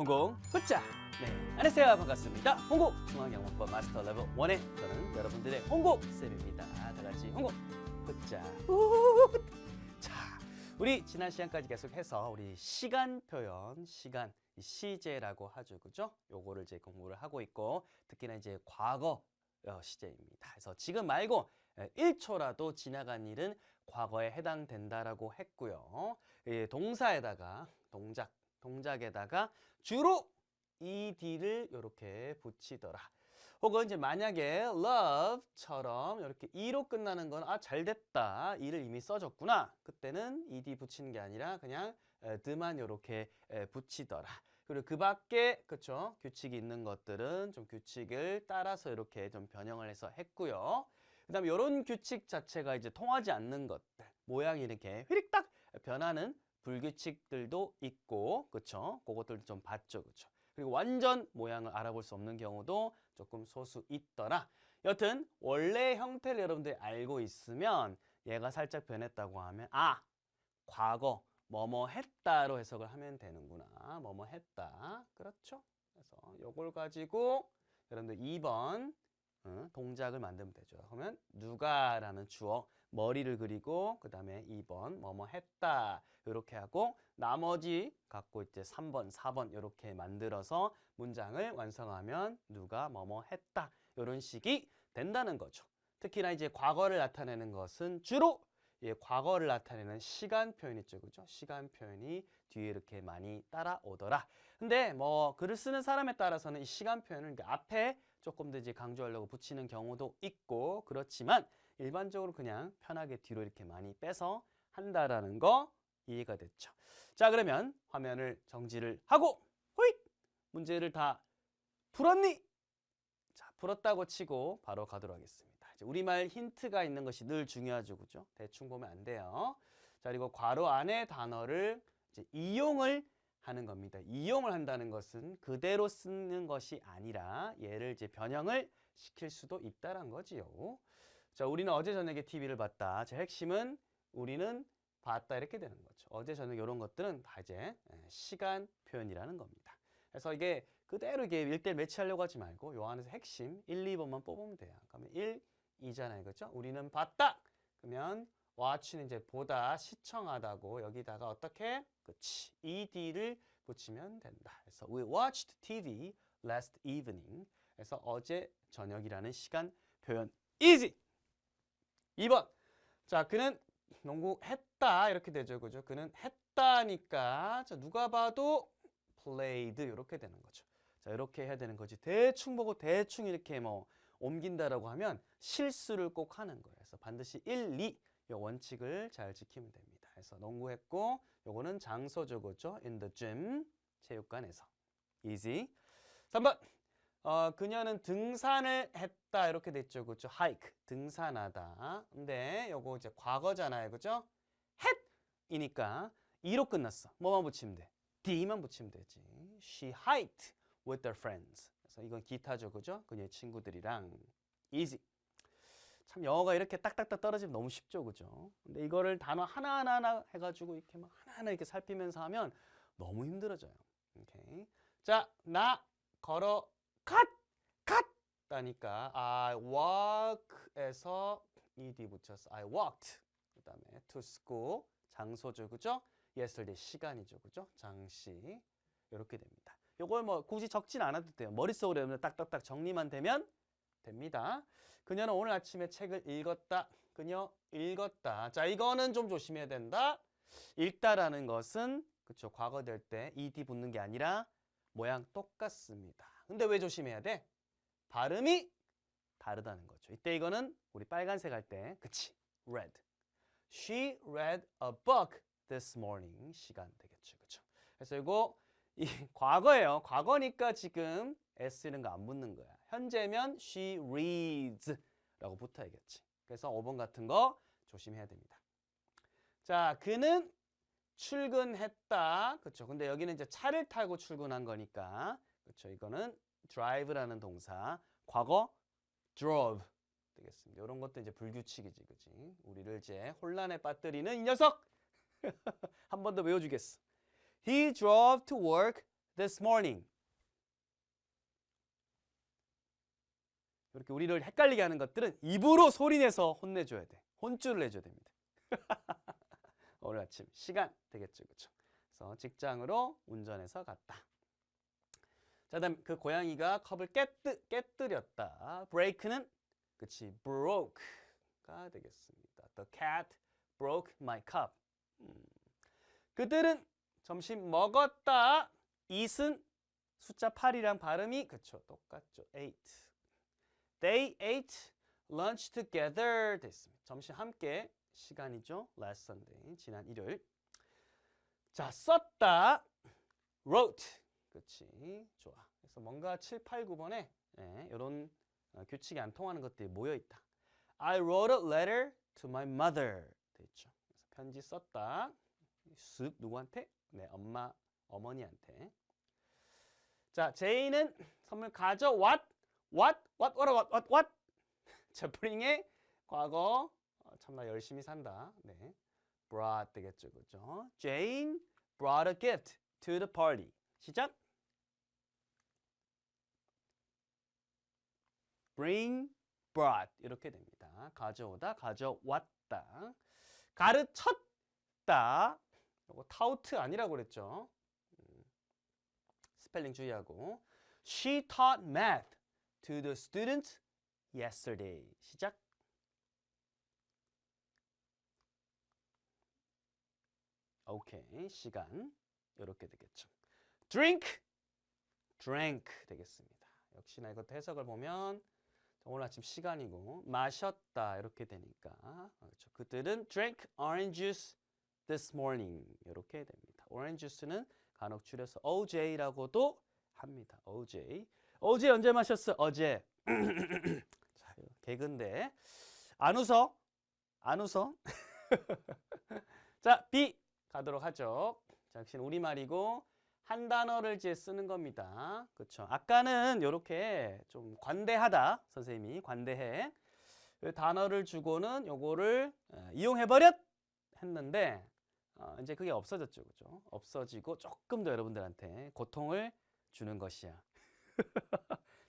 홍콩 후짜. 네, 안녕하세요. 반갑습니다. 홍콩 중앙영어법 마스터 레벨 1의 저는 여러분들의 홍콩 쌤입니다. 다 같이 홍콩 후짜. 자, 우리 지난 시간까지 계속해서 우리 시간 표현, 시간 시제라고 하죠, 그죠? 요거를 이제 공부를 하고 있고 특히나 이제 과거 시제입니다. 그래서 지금 말고 1초라도 지나간 일은 과거에 해당된다라고 했고요. 동사에다가 동작에다가 주로 ed를 이렇게 붙이더라. 혹은 이제 만약에 love처럼 이렇게 e로 끝나는 건 잘 됐다. e를 이미 써줬구나. 그때는 ed 붙이는 게 아니라 그냥 드만 이렇게 붙이더라. 그리고 그 밖에 그쵸 규칙이 있는 것들은 좀 규칙을 따라서 이렇게 좀 변형을 해서 했고요. 그 다음에 이런 규칙 자체가 이제 통하지 않는 것들, 모양이 이렇게 휘릭딱 변하는 불규칙들도 있고, 그쵸? 그것들도 좀 봤죠, 그쵸? 그리고 완전 모양을 알아볼 수 없는 경우도 조금 소수 있더라. 여튼 원래 형태를 여러분들이 알고 있으면 얘가 살짝 변했다고 하면 과거 뭐뭐 했다로 해석을 하면 되는구나. 뭐뭐 했다. 그렇죠? 그래서 요걸 가지고 여러분들 2번 동작을 만들면 되죠. 그러면 누가라는 주어 머리를 그리고 그 다음에 2번 뭐뭐 했다 이렇게 하고 나머지 갖고 이제 3번, 4번 이렇게 만들어서 문장을 완성하면 누가 뭐뭐 했다 이런 식이 된다는 거죠. 특히나 이제 과거를 나타내는 것은 주로 과거를 나타내는 시간 표현 있죠, 그죠? 시간 표현이 뒤에 이렇게 많이 따라오더라. 근데 뭐 글을 쓰는 사람에 따라서는 이 시간 표현을 앞에 조금 더 이제 강조하려고 붙이는 경우도 있고 그렇지만 일반적으로 그냥 편하게 뒤로 이렇게 많이 빼서 한다라는 거 이해가 됐죠. 자, 그러면 화면을 정지를 하고 호잇! 문제를 다 풀었니? 자, 풀었다고 치고 바로 가도록 하겠습니다. 이제 우리말 힌트가 있는 것이 늘 중요하죠, 그죠? 대충 보면 안 돼요. 자, 그리고 괄호 안에 단어를 이제 이용을 하는 겁니다. 이용을 한다는 것은 그대로 쓰는 것이 아니라 얘를 이제 변형을 시킬 수도 있다는 거지요. 자, 우리는 어제 저녁에 TV를 봤다. 제 핵심은 우리는 봤다 이렇게 되는 거죠. 어제 저녁 이런 것들은 다 이제 시간 표현이라는 겁니다. 그래서 이게 그대로 이게 1대1 매치하려고 하지 말고 요 안에서 핵심 1, 2번만 뽑으면 돼요. 그러면 1, 2잖아요. 그렇죠? 우리는 봤다. 그러면 watch는 이제 보다, 시청하다고 여기다가 어떻게? 그치. ed를 붙이면 된다. 그래서 we watched TV last evening. 그래서 어제 저녁이라는 시간 표현 easy. 2번. 자, 그는 농구했다 이렇게 되죠. 그죠? 그는 했다니까 자, 누가 봐도 played 이렇게 되는 거죠. 자, 이렇게 해야 되는 거지. 대충 보고 대충 이렇게 뭐 옮긴다라고 하면 실수를 꼭 하는 거예요. 그래서 반드시 1, 2 이 원칙을 잘 지키면 됩니다. 그래서 농구했고 요거는 장소죠. 그죠? in the gym 체육관에서. easy. 3번. 그녀는 등산을 했다 이렇게 됐죠. 그죠? hike 등산하다. 근데 요거 이제 과거잖아요. 그죠? had 이니까 e로 끝났어. 뭐만 붙이면 돼? d만 붙이면 되지. She hiked with their friends. 그래서 이건 기타죠. 그죠? 그녀의 친구들이랑. easy. 참 영어가 이렇게 딱딱딱 떨어지면 너무 쉽죠. 그죠? 근데 이거를 단어 하나하나 해가지고 이렇게 막 하나하나 이렇게 살피면서 하면 너무 힘들어져요. 오케이. 자, 나 갔다니까 I walk에서 ed 붙였어. I walked. 그 다음에 to school 장소죠. 그죠? yesterday 시간이죠. 그죠? 장시. 이렇게 됩니다. 요걸 뭐 굳이 적진 않아도 돼요. 머릿속으로 여러분 딱딱딱 정리만 되면 됩니다. 그녀는 오늘 아침에 책을 읽었다. 그녀 읽었다. 자, 이거는 좀 조심해야 된다. 읽다라는 것은 그쵸 과거 될 때 ed 붙는 게 아니라 모양 똑같습니다. 근데 왜 조심해야 돼? 발음이 다르다는 거죠. 이때 이거는 우리 빨간색 할 때 그치 read. She read a book this morning. 시간 되겠죠. 그쵸? 그래서 이거 이 과거예요. 과거니까 지금 s 이런 거 안 붙는 거야. 현재면 she reads 라고 붙어야겠지. 그래서 5번 같은 거 조심해야 됩니다. 자, 그는 출근했다. 그렇죠. 근데 여기는 이제 차를 타고 출근한 거니까. 그렇죠. 이거는 drive라는 동사. 과거 drove 되겠습니다. 이런 것도 이제 불규칙이지. 그치? 우리를 이제 혼란에 빠뜨리는 이 녀석. 한 번 더 외워주겠어. He drove to work this morning. 이렇게 우리를 헷갈리게 하는 것들은 입으로 소리내서 혼내줘야 돼. 혼쭐을 내줘야 됩니다. 오늘 아침 시간 되겠죠, 그렇죠? 그래서 직장으로 운전해서 갔다. 자, 다음 그 고양이가 컵을 깨뜨렸다. break는 그치, broke가 되겠습니다. The cat broke my cup. 그들은 점심 먹었다. eat은 숫자 8이랑 발음이 그쵸, 똑같죠. ate. They ate lunch together 됐습니다. 점심 함께 시간이죠. Last Sunday, 지난 일요일. 자, 썼다. wrote. 그렇지. 좋아. 그래서 뭔가 7, 8, 9번에 이런 규칙이 안 통하는 것들이 모여 있다. I wrote a letter to my mother. 됐죠. 그래서 편지 썼다. 쓱 누구한테? 네, 어머니한테. 자, 제이는 선물 가져왔. What? 자, bring의 과거. 참나 열심히 산다. 네, brought 되겠죠, 그죠? Jane brought a gift to the party. 시작. bring, brought 이렇게 됩니다. 가져오다, 가져왔다. 가르쳤다. 이거 taught 아니라고 그랬죠. 스펠링 주의하고. She taught math to the students yesterday. 시작. 오케이, 시간 이렇게 되겠죠. drink, drank 되겠습니다. 역시나 이것도 해석을 보면 오늘 아침 시간이고 마셨다 이렇게 되니까 그렇죠. 그들은 drank orange juice this morning 이렇게 됩니다. orange juice는 간혹 줄여서 OJ라고도 합니다. OJ. OJ 언제 마셨어? 어제. 자, 개그인데 안 웃어? 안 웃어? 자, B 가도록 하죠. 자, 역시는 우리말이고 한 단어를 이제 쓰는 겁니다. 그렇죠. 아까는 이렇게 좀 관대하다. 선생님이 관대해. 그 단어를 주고는 요거를 이용해버렸 했는데 이제 그게 없어졌죠. 그죠? 없어지고 조금 더 여러분들한테 고통을 주는 것이야.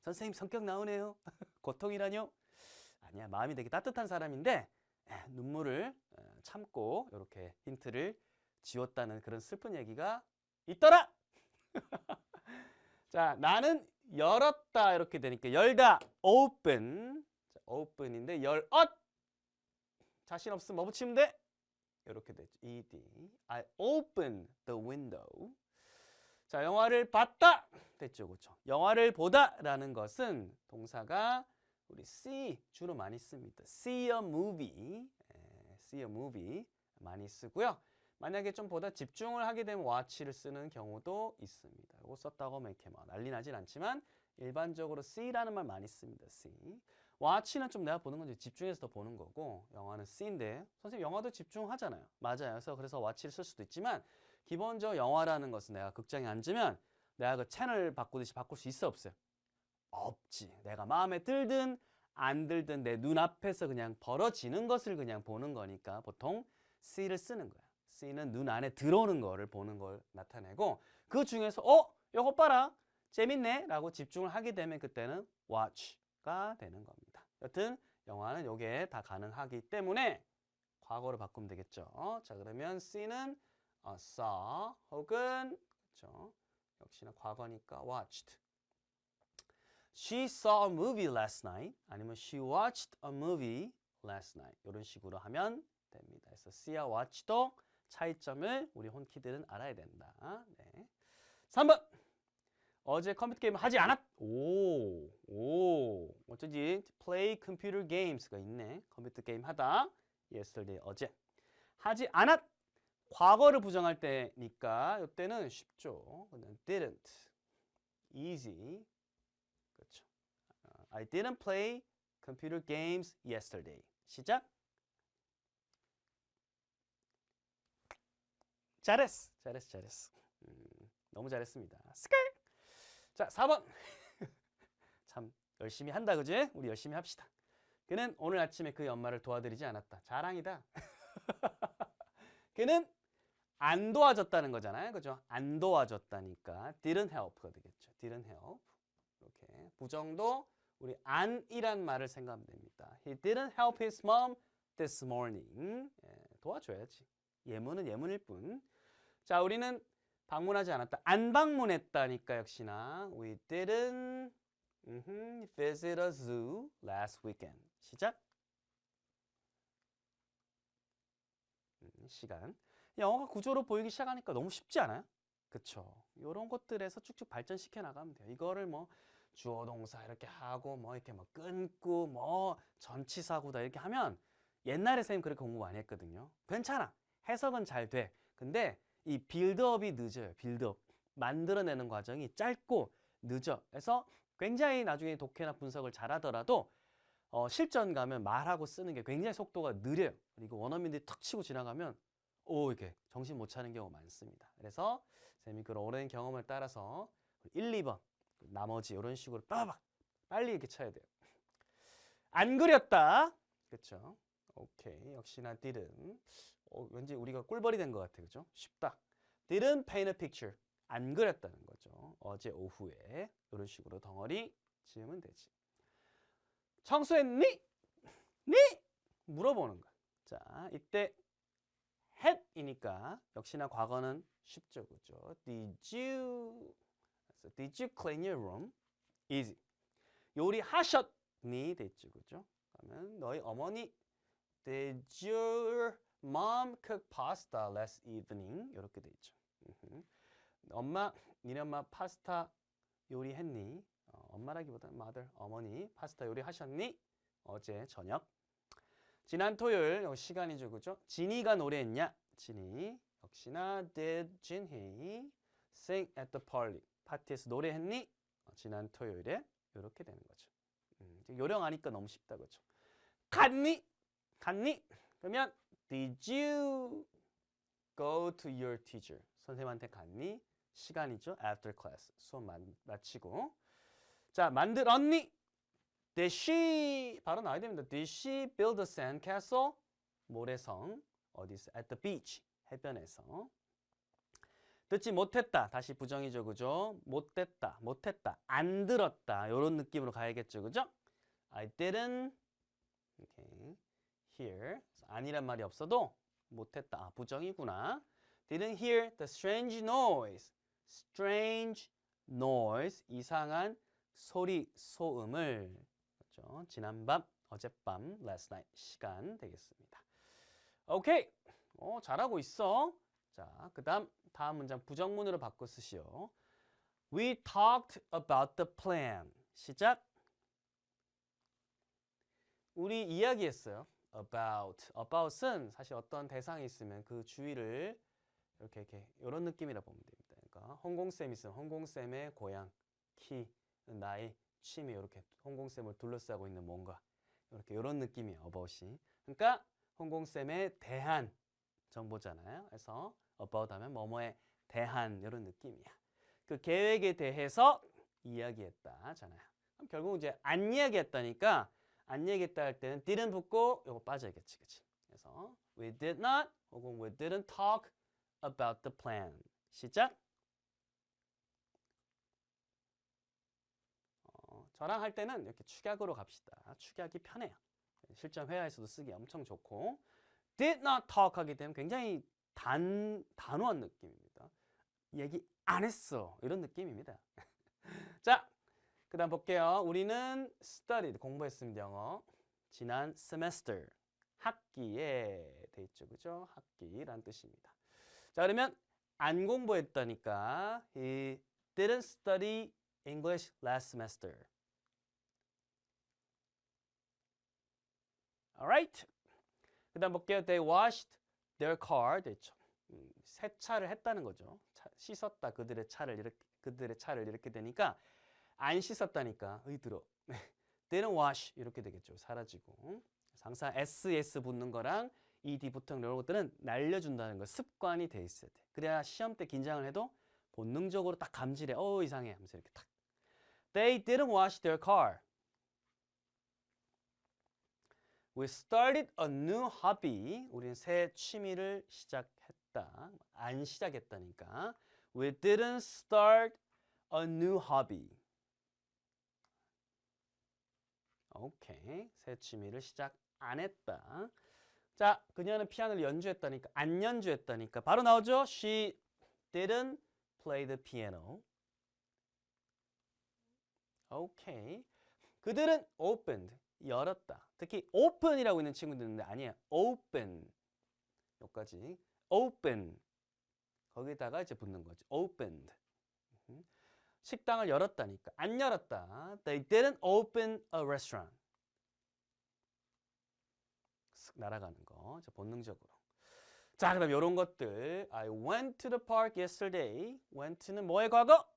선생님 성격 나오네요. 고통이라뇨? 아니야. 마음이 되게 따뜻한 사람인데 눈물을 참고 이렇게 힌트를 지웠다는 그런 슬픈 얘기가 있더라. 자, 나는 열었다 이렇게 되니까 열다 open. 자, open인데 열엇 자신 없으면 뭐 붙이면 돼? 이렇게 되죠. ed. I open the window. 자, 영화를 봤다 됐죠, 그렇죠? 영화를 보다라는 것은 동사가 우리 see 주로 많이 씁니다. see a movie, see a movie 많이 쓰고요. 만약에 좀 보다 집중을 하게 되면 watch를 쓰는 경우도 있습니다. 이거 썼다고 하면 이렇게 막 난리 나진 않지만 일반적으로 see라는 말 많이 씁니다. see. watch는 좀 내가 보는 건 집중해서 더 보는 거고 영화는 see인데 선생님 영화도 집중하잖아요. 맞아요. 그래서 watch를 쓸 수도 있지만 기본적으로 영화라는 것은 내가 극장에 앉으면 내가 그 채널 바꾸듯이 바꿀 수 있어 없어요? 없지. 내가 마음에 들든 안 들든 내 눈앞에서 그냥 벌어지는 것을 그냥 보는 거니까 보통 see를 쓰는 거야. see는 눈 안에 들어오는 거를 보는 걸 나타내고 그 중에서 이거 봐라. 재밌네 라고 집중을 하게 되면 그때는 watch가 되는 겁니다. 여튼 영화는 요게 다 가능하기 때문에 과거로 바꾸면 되겠죠. 자, 그러면 see는 saw 혹은 그렇죠. 역시나 과거니까 watched. She saw a movie last night 아니면 she watched a movie last night 이런 식으로 하면 됩니다. 그래서 see와 watch도 차이점을 우리 혼키들은 알아야 된다. 네. 3번 어제 컴퓨터 게임 하지 않았. 어쩌지? play computer games가 있네. 컴퓨터 게임 하다. yesterday 어제 하지 않았. 과거를 부정할 때니까 이때는 쉽죠. didn't easy. 그렇죠. I didn't play computer games yesterday. 시작. 잘했어. 너무 잘했습니다. 스컬. 자, 4번. 참 열심히 한다, 그지? 우리 열심히 합시다. 그는 오늘 아침에 그 엄마를 도와드리지 않았다. 자랑이다. 그는 안 도와줬다는 거잖아요. 그죠? 안 도와줬다니까 didn't help가 되겠죠. didn't help. 이렇게 부정도 우리 안이란 말을 생각하면 됩니다. He didn't help his mom this morning. 도와줘야지. 예문은 예문일 뿐. 자, 우리는 방문하지 않았다. 안 방문했다니까 역시나 we didn't visit a zoo last weekend. 시작. 시간. 영어가 구조로 보이기 시작하니까 너무 쉽지 않아요? 그쵸? 이런 것들에서 쭉쭉 발전시켜 나가면 돼요. 이거를 뭐 주어 동사 이렇게 하고 뭐 이렇게 뭐 끊고 뭐 전치사구다 이렇게 하면 옛날에 선생님 그렇게 공부 많이 했거든요. 괜찮아. 해석은 잘 돼. 근데 이 빌드업이 늦어요. 빌드업. 만들어내는 과정이 짧고 늦어. 그래서 굉장히 나중에 독해나 분석을 잘하더라도 실전 가면 말하고 쓰는 게 굉장히 속도가 느려요. 그리고 원어민들이 턱 치고 지나가면 이렇게 정신 못 차리는 경우가 많습니다. 그래서 쌤이 그런 오랜 경험을 따라서 1, 2번 나머지 이런 식으로 빠박 빨리 이렇게 쳐야 돼요. 안 그렸다. 그렇죠? 오케이. 역시나 didn't. 왠지 우리가 꿀벌이 된 것 같아. 그죠? 쉽다. didn't paint a picture. 안 그렸다는 거죠. 어제 오후에 이런 식으로 덩어리 지으면 되지. 청소했니? 니? 물어보는 거야. 자, 이때 had이니까 역시나 과거는 쉽죠. 그죠? Did you clean your room? Easy. 요리하셨니? 됐죠. 그죠? 그러면 너희 어머니 Did your mom cook pasta last evening? 이렇게 돼 있죠. 니네 엄마 파스타 요리했니? 엄마라기보다는 mother, 어머니 파스타 요리하셨니? 어제 저녁. 지난 토요일 시간이죠. 그죠? 진이가 노래했냐? 진이. 역시나 Did Jinhee sing at the party? 파티에서 노래했니? 지난 토요일에 이렇게 되는 거죠. 요령하니까 너무 쉽다. 그죠? 갔니? 갔니? 그러면 Did you go to your teacher? 선생님한테 갔니? 시간이죠. After class. 수업 마치고. 자, 만들었니? Did she 바로 나와야 됩니다. Did she build a sandcastle? 모래성. 어디서? At the beach. 해변에서. 듣지 못했다. 다시 부정이죠. 그죠? 못됐다. 못했다. 안 들었다. 이런 느낌으로 가야겠죠. 그죠? I didn't okay, hear. 아니란 말이 없어도 못했다. 부정이구나. Didn't hear the strange noise. Strange noise. 이상한 소리, 소음을. 그렇죠? 지난밤, 어젯밤, last night 시간 되겠습니다. 오케이. 잘하고 있어. 자, 다음 문장 부정문으로 바꿔 쓰시오. We talked about the plan. 시작. 우리 이야기했어요. about은 사실 어떤 대상이 있으면 그 주위를 이렇게 이런 느낌이라 보면 됩니다. 그러니까 홍공쌤 있으면 홍공쌤의 고향, 키, 나이, 취미 이렇게 홍공쌤을 둘러싸고 있는 뭔가 이렇게 이런 느낌이에요. about이. 그러니까 홍공쌤에 대한 정보잖아요. 그래서 about 하면 뭐뭐에 대한 이런 느낌이야. 그 계획에 대해서 이야기했다잖아요. 그럼 결국 이제 안 이야기했다니까 안 얘기했다 할 때는 didn't 붙고 이거 빠져야겠지. 그치? 그래서 we did not 혹은 we didn't talk about the plan. 시작. 저랑 할 때는 이렇게 축약으로 갑시다. 축약이 편해요. 실전 회화에서도 쓰기 엄청 좋고 did not talk 하게 되면 굉장히 단호한 느낌입니다. 얘기 안 했어. 이런 느낌입니다. 자, 그 다음 볼게요. 우리는 studied, 공부했습니다. 영어. 지난 semester, 학기에 돼 있죠. 그죠? 학기란 뜻입니다. 자, 그러면 안 공부했다니까 he didn't study English last semester. Alright. 그 다음 볼게요. They washed their car. 됐죠. 세차를 했다는 거죠. 씻었다. 그들의 차를 이렇게 되니까 안 씻었다니까 의들어. didn't wash 이렇게 되겠죠. 사라지고. 항상 s 붙는 거랑 ed 붙은 이런 것들은 날려준다는 거 습관이 돼 있어야 돼. 그래야 시험 때 긴장을 해도 본능적으로 딱 감지래. 이상해 하면서 이렇게 딱. They didn't wash their car. We started a new hobby. 우리는 새 취미를 시작했다. 했다. 안 시작했다니까. We didn't start a new hobby. 오케이. 새 취미를 시작 안 했다. 자, 그녀는 피아노를 연주했다니까. 안 연주했다니까. 바로 나오죠. She didn't play the piano. 오케이. 그들은 opened. 열었다. 특히 open이라고 있는 친구들 있는데 아니에요. open. 여기까지. open. 거기다가 이제 붙는 거지. opened. 식당을 열었다니까. 안 열었다. They didn't open a restaurant. 쓱 날아가는 거. 자, 본능적으로. 자, 그럼 이런 것들. I went to the park yesterday. went는 뭐의 과거?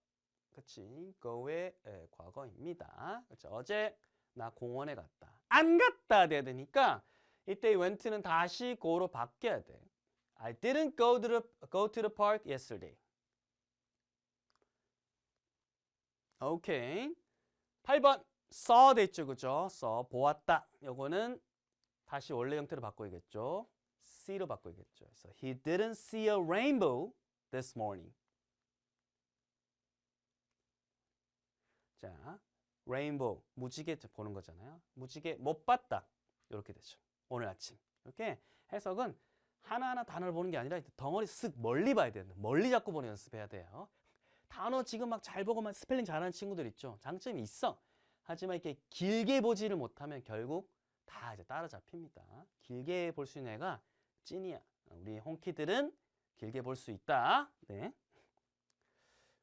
그치. go의 과거입니다. 그치. 어제 나 공원에 갔다. 안 갔다 돼야 되니까 이때 이 went는 다시 go로 바뀌어야 돼. I didn't go to the park yesterday. 오케이. 8번 saw 돼 있죠. 그죠? saw 보았다. 요거는 다시 원래 형태로 바꿔야겠죠. see로 바꿔야겠죠. 그래서 he didn't see a rainbow this morning. 자, rainbow 무지개 보는 거잖아요. 무지개 못 봤다. 이렇게 되죠. 오늘 아침. 이렇게 해석은 하나하나 단어를 보는 게 아니라 덩어리 쓱 멀리 봐야 돼요. 멀리 잡고 보는 연습해야 돼요. 단어 지금 막 잘 보고만 스펠링 잘하는 친구들 있죠. 장점이 있어. 하지만 이렇게 길게 보지를 못하면 결국 다 이제 따라잡힙니다. 길게 볼 수 있는 애가 찐이야. 우리 홍키들은 길게 볼 수 있다. 네.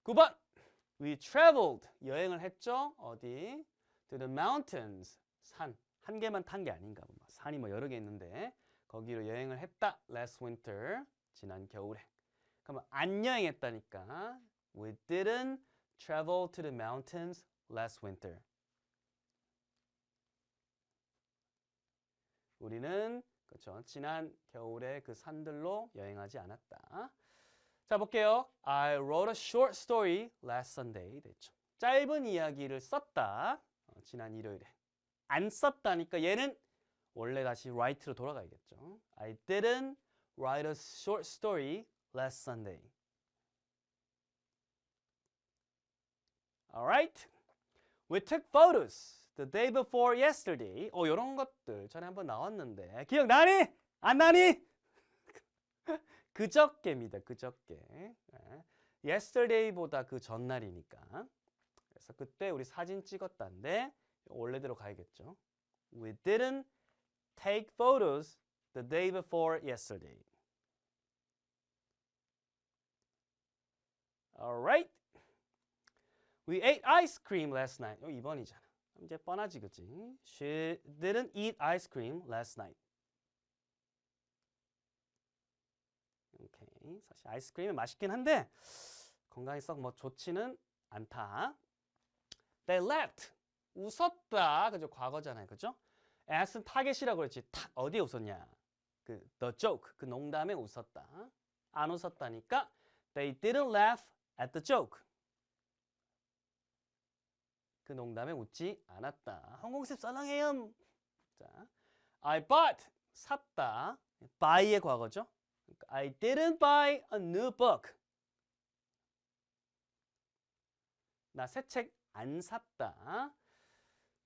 9번. We traveled. 여행을 했죠. 어디? To the mountains. 산. 한 개만 탄 게 아닌가 봐. 산이 뭐 여러 개 있는데 거기로 여행을 했다. Last winter. 지난 겨울에. 그러면 안 여행했다니까. We didn't travel to the mountains last winter. 우리는 그렇죠. 지난 겨울에 그 산들로 여행하지 않았다. 자, 볼게요. I wrote a short story last Sunday. 됐죠. 짧은 이야기를 썼다. 지난 일요일에. 안 썼다니까 얘는 원래 다시 write로 돌아가야겠죠. I didn't write a short story last Sunday. Alright. We took photos the day before yesterday. 이런 것들 전에 한번 나왔는데 기억나니? 안 나니? 그저께입니다. 그저께. yesterday보다 그 전날이니까. 그래서 그때 우리 사진 찍었다는데 원래대로 가야겠죠. We didn't take photos the day before yesterday. Alright. We ate ice cream last night. 2번이잖아. 이제 뻔하지, 그치? She didn't eat ice cream last night. 오케이. 사실 아이스크림이 맛있긴 한데 건강에 썩 뭐 좋지는 않다. They laughed. 웃었다. 그죠? 과거잖아요. 그죠? as는 타겟이라고 그랬지. 탁 어디에 웃었냐? 그 the joke. 그 농담에 웃었다. 안 웃었다니까 They didn't laugh at the joke. 그 농담에 웃지 않았다. 항공습 사랑해요. 자, I bought 샀다. buy의 과거죠. I didn't buy a new book. 나 새 책 안 샀다.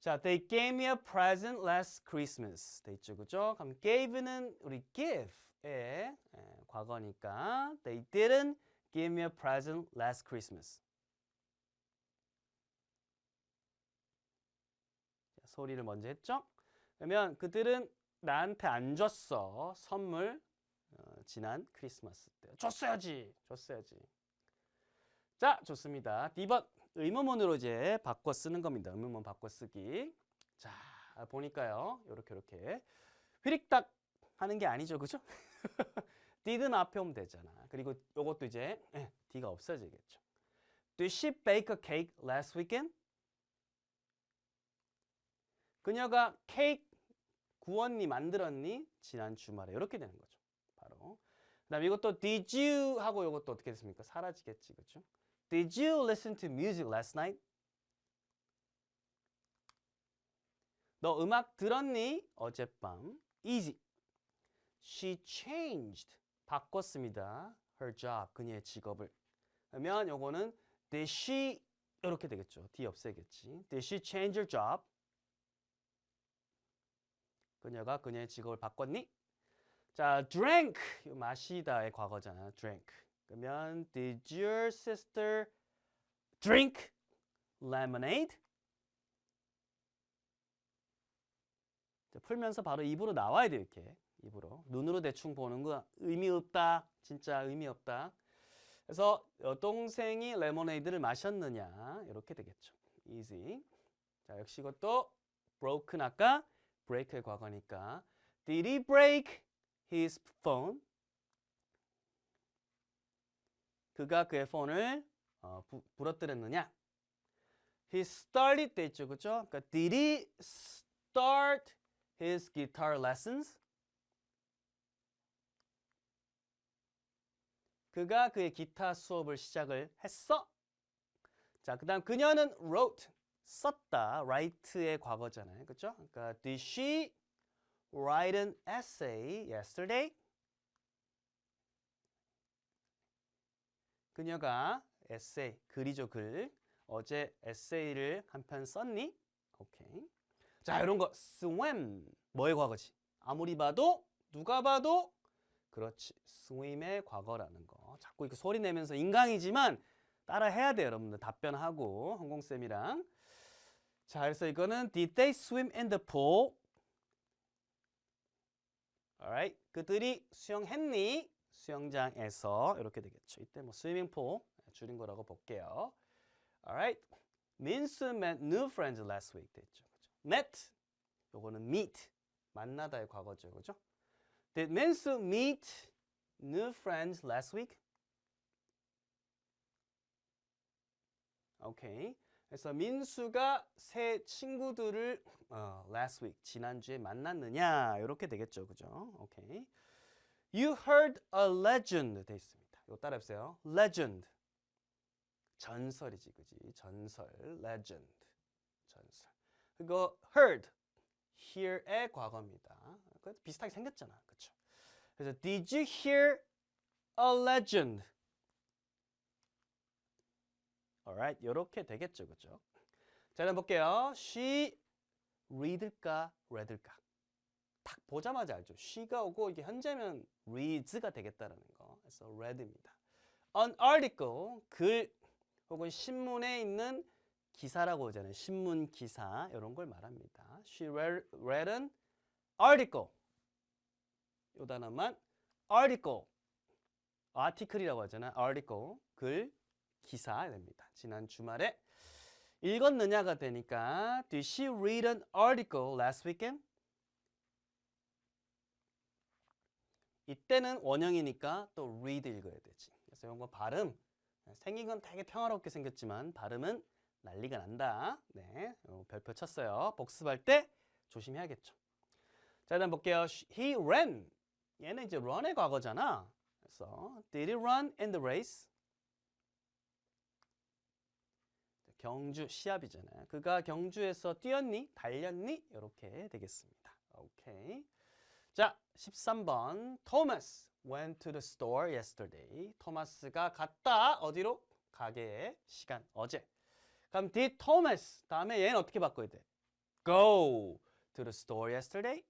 자, they gave me a present last Christmas. 돼 있죠, 그죠? 그럼 gave는 우리 give의 과거니까 they didn't give me a present last Christmas. 소리를 먼저 했죠? 그러면 그들은 나한테 안 줬어. 선물. 지난 크리스마스 때. 줬어야지. 자, 좋습니다. D번. 의문문으로 이제 바꿔 쓰는 겁니다. 의문문 바꿔 쓰기. 자, 보니까요. 요렇게. 휘릭딱 하는 게 아니죠. 그죠? did는 앞에 오면 되잖아. 그리고 요것도 이제 D가 없어지겠죠. Did she bake a cake last weekend? 그녀가 케이크 구웠니 만들었니? 지난 주말에 이렇게 되는 거죠. 바로. 그다음에 이것도 did you 하고 이것도 어떻게 됐습니까? 사라지겠지, 그렇죠? Did you listen to music last night? 너 음악 들었니? 어젯밤. Easy. She changed 바꿨습니다. her job, 그녀의 직업을. 그러면 요거는 did she 이렇게 되겠죠. D 없애겠지. Did she change her job? 그녀가 그녀의 직업을 바꿨니? 자, drank, 마시다의 과거잖아. drank. 그러면 did your sister drink lemonade? 자, 풀면서 바로 입으로 나와야 돼요. 이렇게 입으로. 눈으로 대충 보는 거 의미 없다. 진짜 의미 없다. 그래서 여동생이 레모네이드를 마셨느냐 이렇게 되겠죠. easy. 자, 역시 이것도 broken 아까 break의 과거니까 did he break his phone? 그가 그의 폰을 부러뜨렸느냐? He started 돼 있죠, 그죠? 그러니까 did he start his guitar lessons? 그가 그의 기타 수업을 시작을 했어? 자, 그다음 그녀는 wrote, 썼다. write의 과거잖아요, 그죠? 그러니까 did she write an essay yesterday? 그녀가 에세이, 글이죠, 글. 어제 에세이를 한 편 썼니? 오케이. 자, 이런 거 swim 뭐의 과거지? 아무리 봐도 누가 봐도 그렇지. swim의 과거라는 거. 자꾸 이렇게 소리 내면서 인강이지만 따라 해야 돼요, 여러분들. 답변하고 홍콩쌤이랑. 자, 그래서 이거는 did they swim in the pool? alright. 그들이 수영했니? 수영장에서 이렇게 되겠죠. 이때 뭐 swimming pool 줄인 거라고 볼게요. alright. 민수 met new friends last week 됐죠. 그죠? met 요거는 meet 만나다의 과거죠. 그죠? Did 민수 meet new friends last week? 오케이. 그래서 민수가 새 친구들을 last week 지난주에 만났느냐 이렇게 되겠죠. 그죠? 오케이. You heard a legend 돼 있습니다. 이거 따라해보세요. legend. 전설이지, 그지? 전설. legend. 전설. 그거 heard. hear의 과거입니다. 비슷하게 생겼잖아. 그쵸? 그래서 did you hear a legend? alright. 이렇게 되겠죠. 그죠? 자, 그럼 볼게요. she read일까? read일까? 딱 보자마자 알죠. she가 오고 이게 현재면 reads가 되겠다라는 거. 그래서 read입니다. an article, 글 혹은 신문에 있는 기사라고 하잖아요. 신문 기사 이런 걸 말합니다. She read an article. 요 단어만 article. article이라고 하잖아요. article, 글, 기사 됩니다. 지난 주말에 읽었느냐가 되니까 Did she read an article last weekend? 이때는 원형이니까 또 read 읽어야 되지. 그래서 이거 발음 생긴 건 되게 평화롭게 생겼지만 발음은 난리가 난다. 네, 별표 쳤어요. 복습할 때 조심해야겠죠. 자, 다음 볼게요. He ran. 얘는 이제 run의 과거잖아. 그래서 Did he run in the race? 경주 시합이잖아요. 그가 경주에서 뛰었니? 달렸니? 이렇게 되겠습니다. 오케이. 자, 13번. Thomas went to the store yesterday. 토마스가 갔다. 어디로? 가게에. 시간. 어제. 그럼 did Thomas 다음에 얘는 어떻게 바꿔야 돼? Go to the store yesterday.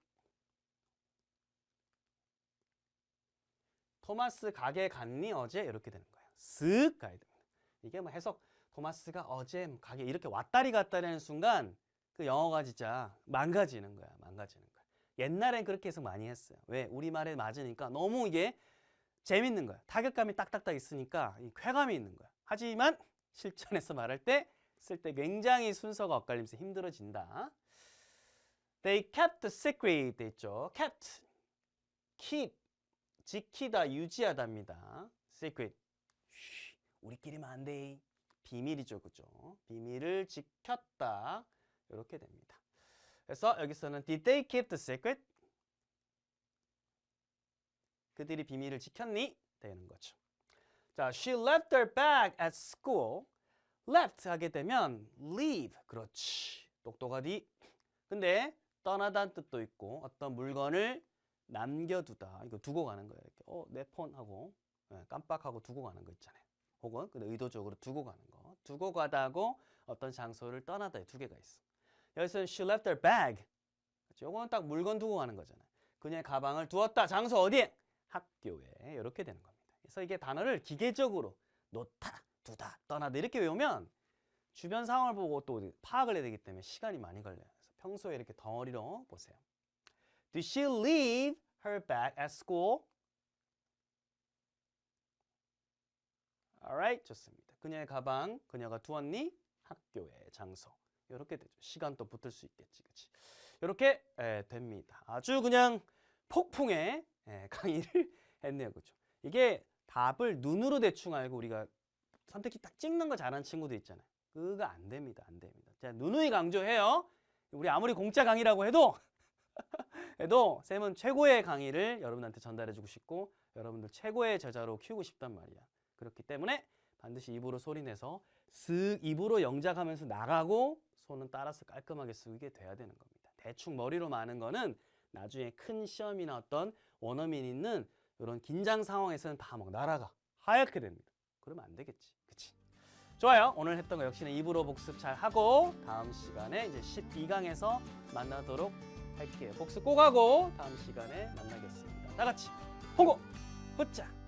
토마스 가게에 갔니? 어제? 이렇게 되는 거야. 쓱 가야 됩니다. 이게 뭐 해석 토마스가 어제 가게 이렇게 왔다리 갔다리 하는 순간 그 영어가 진짜 망가지는 거야. 망가지는 거야. 옛날엔 그렇게 해석 많이 했어요. 왜? 우리말에 맞으니까 너무 이게 재밌는 거야. 타격감이 딱딱딱 있으니까 이 쾌감이 있는 거야. 하지만 실전에서 말할 때 쓸 때 굉장히 순서가 엇갈리면서 힘들어진다. They kept the secret 돼 있죠. kept, keep, 지키다, 유지하다입니다. secret, 우리끼리만 안 돼. 비밀이죠, 그죠? 비밀을 지켰다. 이렇게 됩니다. 그래서 여기서는 Did they keep the secret? 그들이 비밀을 지켰니? 되는 거죠. 자, she left her bag at school. left 하게 되면 leave. 그렇지. 똑똑하디. 근데 떠나다는 뜻도 있고 어떤 물건을 남겨두다. 이거 두고 가는 거예요. 이렇게 내 폰하고 깜빡하고 두고 가는 거 있잖아요. 혹은 근데 의도적으로 두고 가는 거. 두고 가다고 어떤 장소를 떠나다 두 개가 있어. 여기서 she left her bag. 요거는 딱 물건 두고 가는 거잖아요. 그녀의 가방을 두었다. 장소 어디에? 학교에. 이렇게 되는 겁니다. 그래서 이게 단어를 기계적으로 놓다, 두다, 떠나다 이렇게 외우면 주변 상황을 보고 또 파악을 해야 되기 때문에 시간이 많이 걸려요. 그래서 평소에 이렇게 덩어리로 보세요. Did she leave her bag at school? Alright, 좋습니다. 그녀의 가방, 그녀가 두었니? 학교의 장소. 이렇게 되죠. 시간도 붙을 수 있겠지, 그렇지? 이렇게 됩니다. 아주 그냥 폭풍의 강의를 했네요, 그렇죠? 이게 답을 눈으로 대충 알고 우리가 선택지 딱 찍는 거 잘하는 친구도 있잖아요. 그거 안 됩니다, 안 됩니다. 자, 누누이 강조해요. 우리 아무리 공짜 강의라고 해도 쌤은 최고의 강의를 여러분한테 전달해주고 싶고 여러분들 최고의 저자로 키우고 싶단 말이야. 그렇기 때문에 반드시 입으로 소리내서 쓱 입으로 영작하면서 나가고 손은 따라서 깔끔하게 쓰게 돼야 되는 겁니다. 대충 머리로 많은 거는 나중에 큰 시험이나 어떤 원어민 있는 이런 긴장 상황에서는 다 막 날아가 하얗게 됩니다. 그러면 안 되겠지, 그치? 좋아요. 오늘 했던 거 역시는 입으로 복습 잘 하고 다음 시간에 이제 12강에서 만나도록 할게요. 복습 꼭 하고 다음 시간에 만나겠습니다. 다 같이 홍고! 굿자!